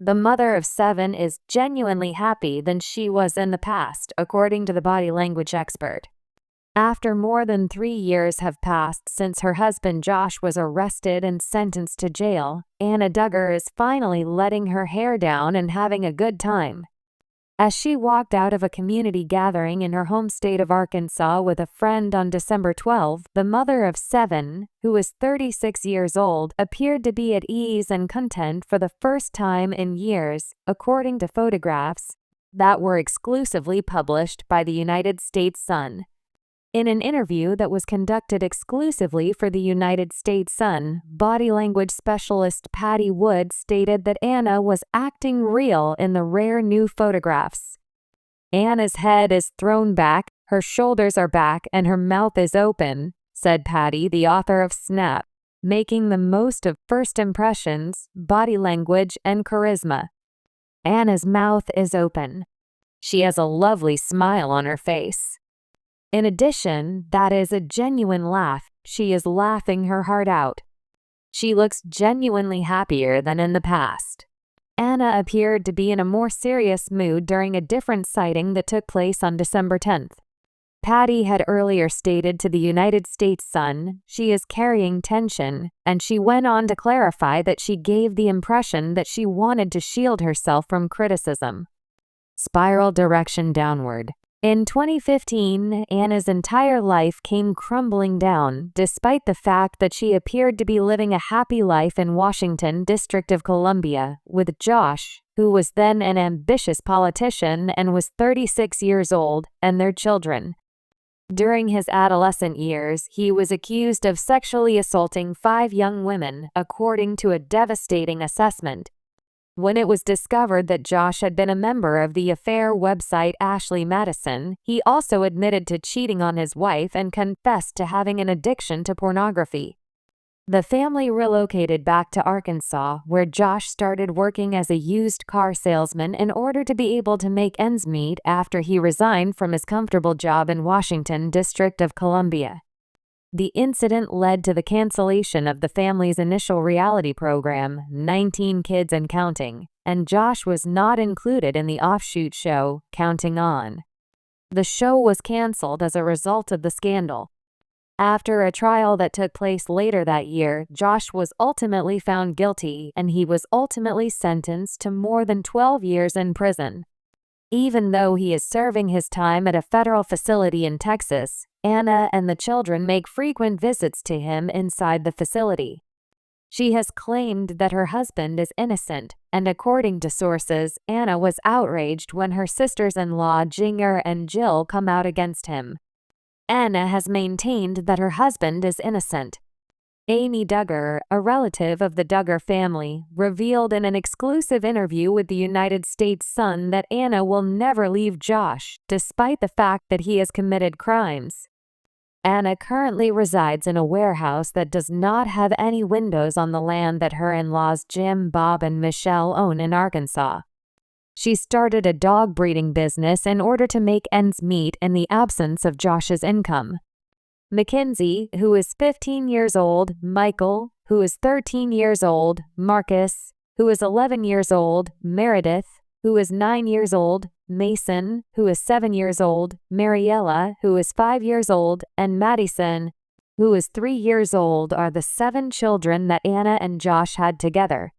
The mother of 7 is genuinely happy than she was in the past, according to the body language expert. After more than 3 years have passed since her husband Josh was arrested and sentenced to jail, Anna Duggar is finally letting her hair down and having a good time. As she walked out of a community gathering in her home state of Arkansas with a friend on December 12, the mother of 7, who was 36 years old, appeared to be at ease and content for the first time in years, according to photographs that were exclusively published by the United States Sun. In an interview that was conducted exclusively for the United States Sun, body language specialist Patty Wood stated that Anna was acting real in the rare new photographs. Anna's head is thrown back, her shoulders are back, and her mouth is open, said Patty, the author of Snap, making the most of first impressions, body language, and charisma. Anna's mouth is open. She has a lovely smile on her face. In addition, that is a genuine laugh. She is laughing her heart out. She looks genuinely happier than in the past. Anna appeared to be in a more serious mood during a different sighting that took place on December 10th. Patty had earlier stated to the United States Sun she is carrying tension, and she went on to clarify that she gave the impression that she wanted to shield herself from criticism. Spiral direction downward. In 2015, Anna's entire life came crumbling down, despite the fact that she appeared to be living a happy life in Washington, District of Columbia, with Josh, who was then an ambitious politician and was 36 years old, and their children. During his adolescent years, he was accused of sexually assaulting 5 young women, according to a devastating assessment. When it was discovered that Josh had been a member of the affair website Ashley Madison, he also admitted to cheating on his wife and confessed to having an addiction to pornography. The family relocated back to Arkansas, where Josh started working as a used car salesman in order to be able to make ends meet after he resigned from his comfortable job in Washington, District of Columbia. The incident led to the cancellation of the family's initial reality program, 19 Kids and Counting, and Josh was not included in the offshoot show, Counting On. The show was canceled as a result of the scandal. After a trial that took place later that year, Josh was ultimately found guilty, and he was ultimately sentenced to more than 12 years in prison. Even though he is serving his time at a federal facility in Texas, Anna and the children make frequent visits to him inside the facility. She has claimed that her husband is innocent, and according to sources, Anna was outraged when her sisters-in-law Jinger and Jill come out against him. Anna has maintained that her husband is innocent. Amy Duggar, a relative of the Duggar family, revealed in an exclusive interview with the United States Sun that Anna will never leave Josh, despite the fact that he has committed crimes. Anna currently resides in a warehouse that does not have any windows on the land that her in-laws Jim, Bob, and Michelle own in Arkansas. She started a dog breeding business in order to make ends meet in the absence of Josh's income. Mackenzie, who is 15 years old, Michael, who is 13 years old, Marcus, who is 11 years old, Meredith, who is 9 years old, Mason, who is 7 years old, Mariella, who is 5 years old, and Madison, who is 3 years old, are the 7 children that Anna and Josh had together.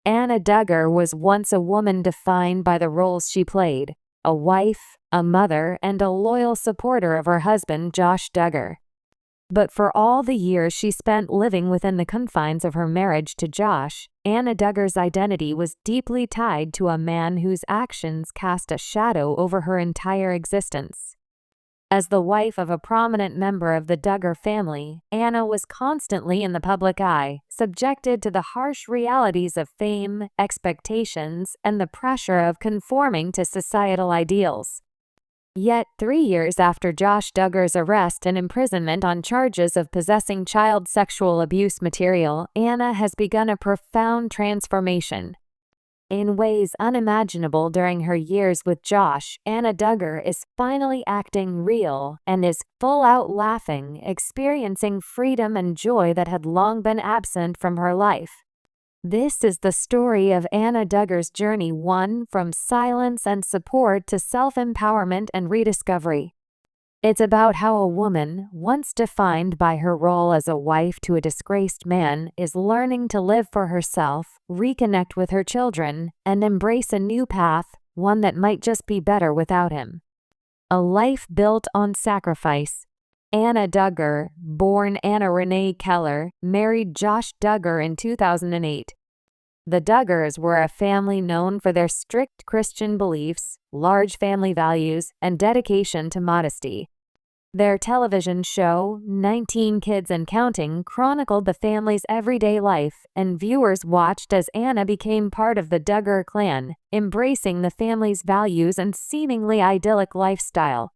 Anna Duggar was once a woman defined by the roles she played: a wife, a mother, and a loyal supporter of her husband, Josh Duggar. But for all the years she spent living within the confines of her marriage to Josh, Anna Duggar's identity was deeply tied to a man whose actions cast a shadow over her entire existence. As the wife of a prominent member of the Duggar family, Anna was constantly in the public eye, subjected to the harsh realities of fame, expectations, and the pressure of conforming to societal ideals. Yet, 3 years after Josh Duggar's arrest and imprisonment on charges of possessing child sexual abuse material, Anna has begun a profound transformation. In ways unimaginable during her years with Josh, Anna Duggar is finally acting real and is full out laughing, experiencing freedom and joy that had long been absent from her life. This is the story of Anna Duggar's journey, one from silence and support to self-empowerment and rediscovery. It's about how a woman, once defined by her role as a wife to a disgraced man, is learning to live for herself, reconnect with her children, and embrace a new path, one that might just be better without him. A life built on sacrifice. Anna Duggar, born Anna Renee Keller, married Josh Duggar in 2008. The Duggars were a family known for their strict Christian beliefs, large family values, and dedication to modesty. Their television show, 19 Kids and Counting, chronicled the family's everyday life, and viewers watched as Anna became part of the Duggar clan, embracing the family's values and seemingly idyllic lifestyle.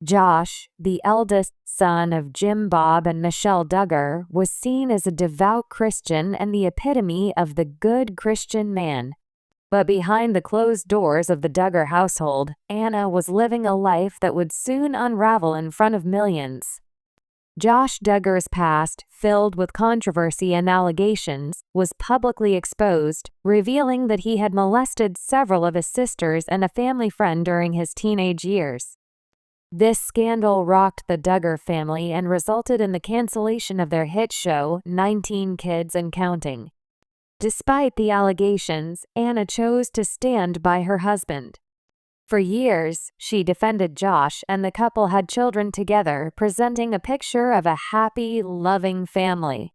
Josh, the eldest son of Jim Bob and Michelle Duggar, was seen as a devout Christian and the epitome of the good Christian man. But behind the closed doors of the Duggar household, Anna was living a life that would soon unravel in front of millions. Josh Duggar's past, filled with controversy and allegations, was publicly exposed, revealing that he had molested several of his sisters and a family friend during his teenage years. This scandal rocked the Duggar family and resulted in the cancellation of their hit show, 19 Kids and Counting. Despite the allegations, Anna chose to stand by her husband. For years, she defended Josh, and the couple had children together, presenting a picture of a happy, loving family.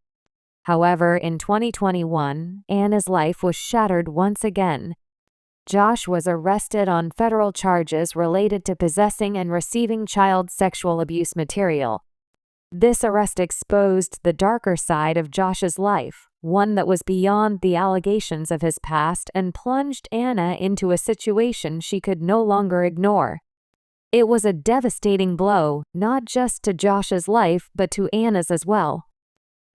However, in 2021, Anna's life was shattered once again. Josh was arrested on federal charges related to possessing and receiving child sexual abuse material. This arrest exposed the darker side of Josh's life, one that was beyond the allegations of his past, and plunged Anna into a situation she could no longer ignore. It was a devastating blow, not just to Josh's life but to Anna's as well.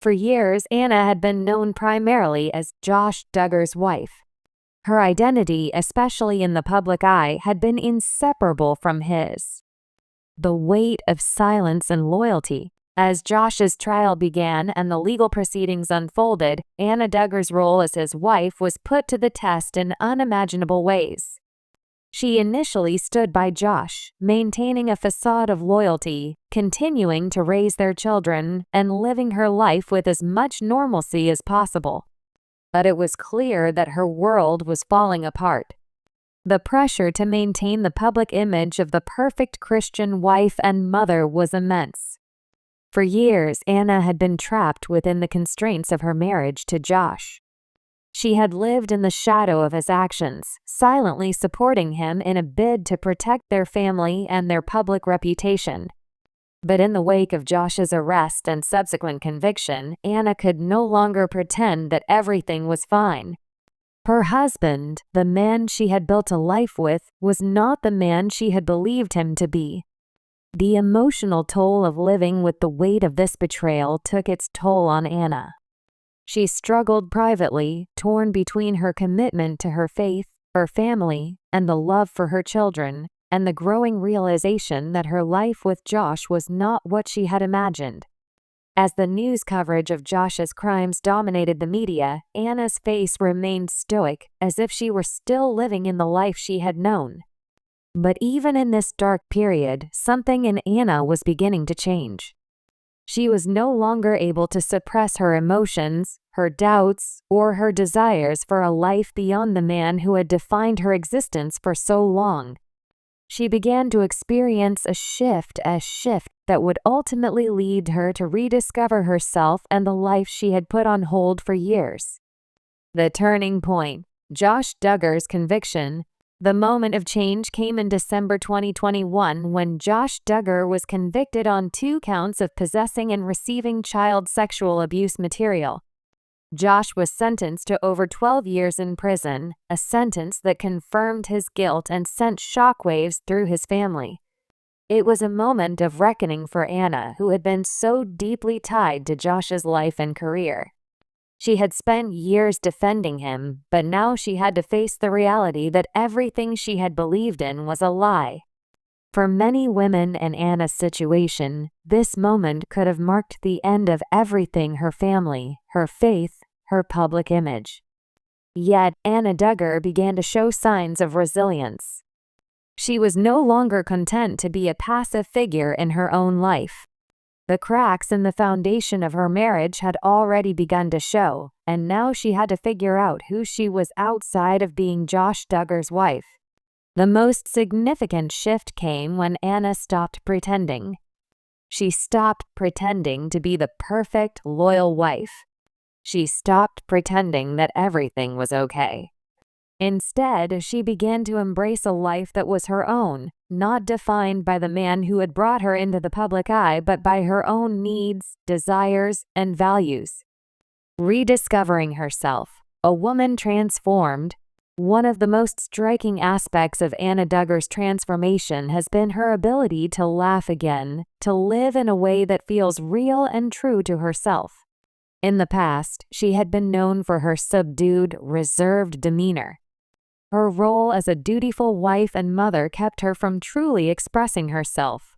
For years, Anna had been known primarily as Josh Duggar's wife. Her identity, especially in the public eye, had been inseparable from his. The weight of silence and loyalty. As Josh's trial began and the legal proceedings unfolded, Anna Duggar's role as his wife was put to the test in unimaginable ways. She initially stood by Josh, maintaining a facade of loyalty, continuing to raise their children, and living her life with as much normalcy as possible. But it was clear that her world was falling apart. The pressure to maintain the public image of the perfect Christian wife and mother was immense. For years, Anna had been trapped within the constraints of her marriage to Josh. She had lived in the shadow of his actions, silently supporting him in a bid to protect their family and their public reputation. But in the wake of Josh's arrest and subsequent conviction, Anna could no longer pretend that everything was fine. Her husband, the man she had built a life with, was not the man she had believed him to be. The emotional toll of living with the weight of this betrayal took its toll on Anna. She struggled privately, torn between her commitment to her faith, her family, and the love for her children, and the growing realization that her life with Josh was not what she had imagined. As the news coverage of Josh's crimes dominated the media, Anna's face remained stoic, as if she were still living in the life she had known. But even in this dark period, something in Anna was beginning to change. She was no longer able to suppress her emotions, her doubts, or her desires for a life beyond the man who had defined her existence for so long. She began to experience a shift that would ultimately lead her to rediscover herself and the life she had put on hold for years. The turning point, Josh Duggar's conviction. The moment of change came in December 2021 when Josh Duggar was convicted on 2 counts of possessing and receiving child sexual abuse material. Josh was sentenced to over 12 years in prison, a sentence that confirmed his guilt and sent shockwaves through his family. It was a moment of reckoning for Anna, who had been so deeply tied to Josh's life and career. She had spent years defending him, but now she had to face the reality that everything she had believed in was a lie. For many women in Anna's situation, this moment could have marked the end of everything: her family, her faith, her public image. Yet, Anna Duggar began to show signs of resilience. She was no longer content to be a passive figure in her own life. The cracks in the foundation of her marriage had already begun to show, and now she had to figure out who she was outside of being Josh Duggar's wife. The most significant shift came when Anna stopped pretending. She stopped pretending to be the perfect, loyal wife. She stopped pretending that everything was okay. Instead, she began to embrace a life that was her own, not defined by the man who had brought her into the public eye, but by her own needs, desires, and values. Rediscovering herself, a woman transformed. One of the most striking aspects of Anna Duggar's transformation has been her ability to laugh again, to live in a way that feels real and true to herself. In the past, she had been known for her subdued, reserved demeanor. Her role as a dutiful wife and mother kept her from truly expressing herself.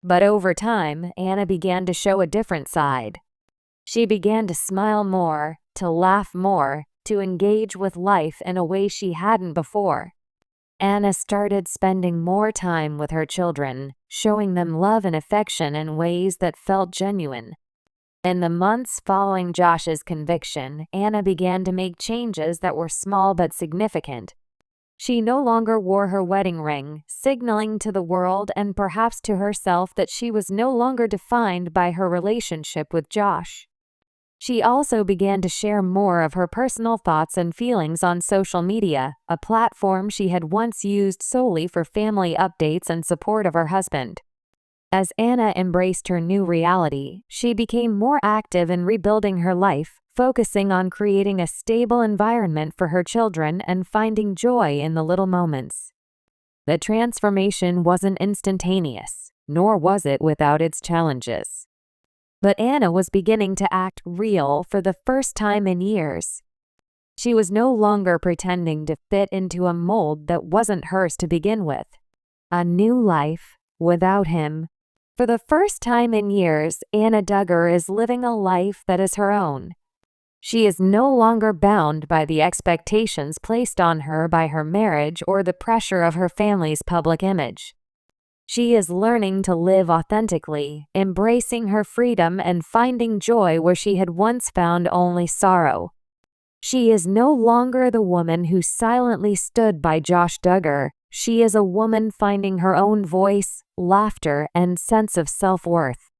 But over time, Anna began to show a different side. She began to smile more, to laugh more, to engage with life in a way she hadn't before. Anna started spending more time with her children, showing them love and affection in ways that felt genuine. In the months following Josh's conviction, Anna began to make changes that were small but significant. She no longer wore her wedding ring, signaling to the world and perhaps to herself that she was no longer defined by her relationship with Josh. She also began to share more of her personal thoughts and feelings on social media, a platform she had once used solely for family updates and support of her husband. As Anna embraced her new reality, she became more active in rebuilding her life, focusing on creating a stable environment for her children and finding joy in the little moments. The transformation wasn't instantaneous, nor was it without its challenges. But Anna was beginning to act real for the first time in years. She was no longer pretending to fit into a mold that wasn't hers to begin with. A new life, without him. For the first time in years, Anna Duggar is living a life that is her own. She is no longer bound by the expectations placed on her by her marriage or the pressure of her family's public image. She is learning to live authentically, embracing her freedom and finding joy where she had once found only sorrow. She is no longer the woman who silently stood by Josh Duggar. She is a woman finding her own voice, laughter, and sense of self-worth.